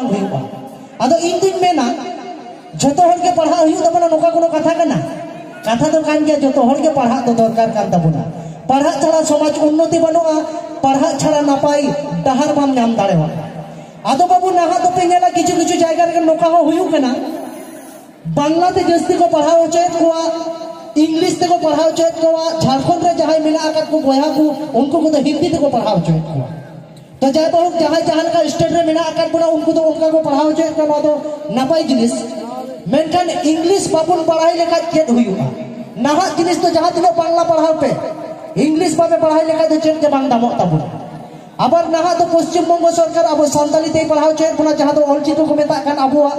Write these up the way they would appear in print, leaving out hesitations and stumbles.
bang huyu ado इन दिन में ना जोतो हर के पढ़ा हुई तो बना नोका कोनो कथा करना कथा तो कान के जोतो हर के पढ़ा तो दरकार कान तबुना पढ़ा छाड़ा समाज उन्नति बनुआ पढ़ा छाड़ा नापाई डहार बाम नाम दाड़ेवा आदो बाबू नाहा तो पेनेला किछु किछु जायगा रे नोका हो हुयु कना बांग्ला ते जस्ती को पढ़ाओ चेत कोआ इंग्लिश ते को पढ़ाओ चेत कोआ झारखंड रे जहां मिला आकर को बोया को उनको को तो हिंदी ते को पढ़ाओ चेत कोआ तो जाय बहुत जहां जहां का स्टेट रे मिला आकर पुना उनको तो उनका को पढ़ाओ चेत को तो नापाई जिनिस मेनखान इंग्लिश बाबुन पढ़ाई लेखा चेत हुयुआ नाहा जिनिस तो जहां तिनो बांग्ला पढ़ाओ पे इंग्लिश बाबे पढ़ाई लेखा तो चेत के बांग दामो ताबुन आबार नाहा तो पश्चिम बंग सरकार अब सानताली ते पढ़ाओ चेत पुना जहां तो ऑलचिकी को मेता कान अबुआ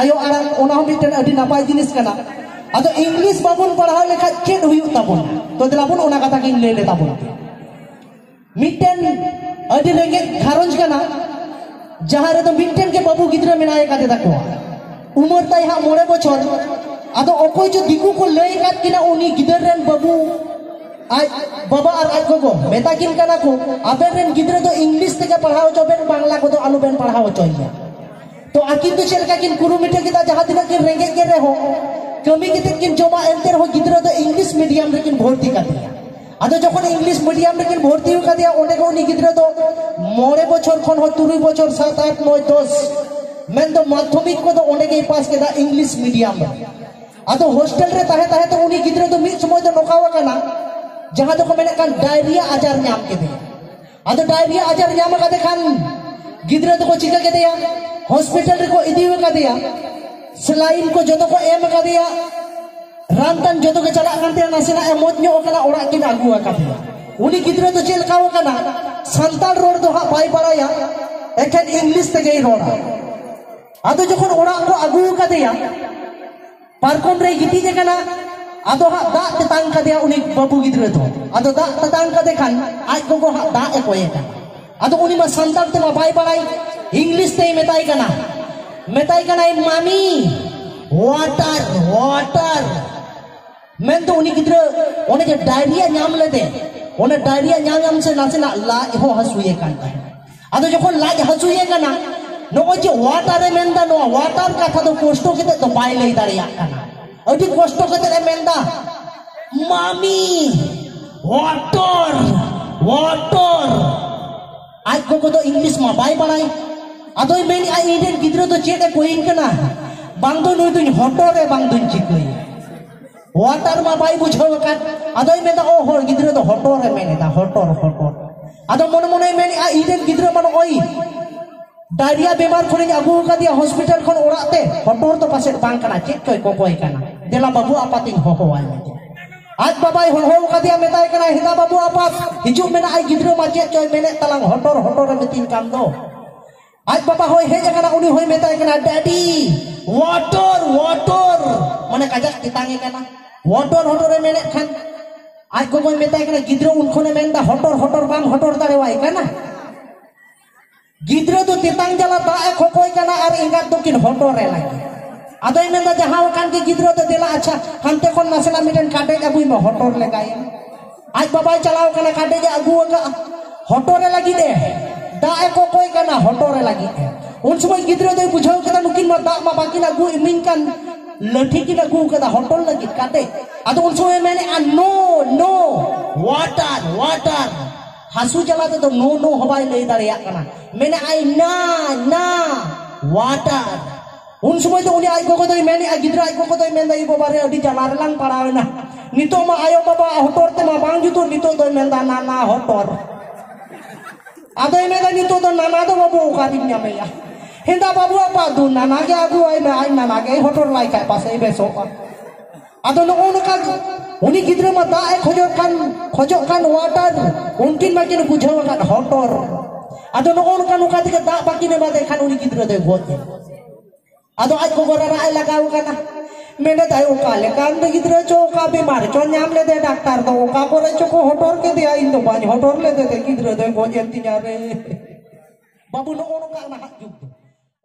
आयो आराम ओना मिटन अडी नापाई जिनिस कना अदो इंग्लिश बाबुन पढ़ाओ लेखा चेत हुयु ताबुन तो दिलाबुन ओना कथा किन ले ले ताबुन मिटन अडी रेंगे घारंज कना जहां रे तो मिटन के बाबू गिद्रा मेनाय काते ताको उमर ताई हा 9 बछर आदो ओकोय जो दिकु को लय कात किना उनी गिदर रेन बाबू आज बाबा और आज को मेता किन कना को आबेन रेन गिद्रा तो इंग्लिश ते पढ़ाओ चोबेन बांग्ला को तो आलू बेन पढ़ाओ चोइया तो आकिन तो चलका किन कुरुमिटे किता जहां दिन किन रेंगे के रे हो कमी किते किन जमा एंटर हो गिद्रा तो इंग्लिश मीडियम रे किन भर्ती का दिया आदो जखन इंग्लिश मीडियम रे किन भर्ती हो का दिया ओंडे को उनी गिद्रा तो 9 बछर खन हो 3 बछर 7 8 9 10 मेन तो माध्यमिक को तो ओंडे के पास केदा इंग्लिश मीडियम आदो हॉस्टल रे ताहे ताहे तो उनी गिद्रा तो मिद समय तो नोकावा कना जहां तो मेने कान डायरिया आजार नाम के दे आदो डायरिया आजार नाम का देखान गिद्रा तो को चिका के दिया हॉस्पिटल रे को इदी का दिया सलाइन को जतो को एम का दिया रानतन जतो के चला कानते नासेना एमोज न्यो कना ओड़ा किन आगु का दिया उनी गिद्रा तो चेल काव कना संताल रोड तो हा बाई पड़ाया एखन इंग्लिश ते गई रोड़ा आदो जखन ओड़ा को आगु का दिया पारकोम रे गिटी जे कना आदो हा दा ततांग का दिया उनी बाबू गिद्रा तो आदो दा ततांग का देखान आज को हा दा ए कोए का आदो उनी मा संताल ते मा बाई पड़ाई इंग्लिश ते मेताई कना मामी वाटर वाटर मैं तो उन्हीं किधर उन्हें जो डायरिया नाम लेते उन्हें डायरिया नाम से ना लाज हो हसुए कांता है आदो जो कोई लाज हसुए कना नो जो वाटर है मेंदा नो वाटर का था तो कोष्टो के तो बाय ले दारिया कना अभी कोष्टो के तो मेंदा मामी वाटर वाटर आज को तो इंग्लिश में बाय बनाई आदो मेनी आ इंडियन गिद्रो तो चेटे कोइन कना बांग दो नुई दुन हटोरे बांग दुन चिकई वाटर मा बाई बुझो कान आदो मेदा ओ हर गिद्रो तो हटोरे मेने दा हटोर हटोर आदो मन मन मेनी आ इंडियन गिद्रो मन ओई डायरिया बीमार खने आगु का दिया हॉस्पिटल खन ओराते हटोर तो पासे बांग कना चेक कोई कोई कना देला बाबू आपाती हो आय मेते आज बाबाई हो का दिया मेताय कना हिदा बाबू आपात हिजु मेना आई गिद्रो मा चेक चोय मेने तलांग हटोर हटोर मेतिन काम दो आज बाबा होय हे जगना उनी होय मेताय कना डैडी वाटर वाटर माने काजक तितांगे कना वाटर हटोरे मेने खान आज को कोई मेताय कना गिद्रो उनखने मेनदा हटोर हटोर बाम हटोर दारे वाई कना गिद्रो तो तितांग जला दा ए खोकोय कना आर इंगा तो किन हटोरे लागे आदो मेनदा जहां कान के गिद्रो तो देला अच्छा हनते कोन नासना मिटन काटे अबुई में हटोर ले गाय आज बाबा चलाओ कना काटे जे अगु का हटोरे लगी दे दा एको कोई कना हटोरे लगी उन समय गिद्रो दे बुझाव कदा नुकिन मा दा मा बाकी ना गु इमिन कान लठी की ना गु कदा हटोर लगी काटे आदो उन समय मैंने नो नो वाटर वाटर हासु चलाते तो नो नो हवाई ले दारिया कना मैंने आई ना ना वाटर उन समय तो उनी आई को तो मैंने आ गिद्रो आई को तो मैं दई बारे अडी चला रलांग पड़ावेना नितो मा आयो बाबा हटोर ते मा बांग जुतो नितो तो मेंदा ना ना हटोर आदो मेदा नितो तो नाना तो बाबू उकादी न्यामेया हिंदा बाबू apa du nana ge agu ai na ai nana ge hotor lai kai pase beso आदो नो उनका उनी गिद्रो मा दा ए खोजो kan water उनकिन मा किन बुझाव kan hotor आदो नो उनका नुका दिके दा बाकी ने बादे खान उनी गिद्रो दे गोत आदो आज को गोरा आई लगाव kana मैंने दाई उका ले कान दे गिद्रो चो का बीमार चो नाम ले दे डॉक्टर तो उका करे चो को होटर के दिया इन तो बाज होटर ले दे गिद्रो दे गोत एंती रे बाबू नो उनका ना हाथ जुग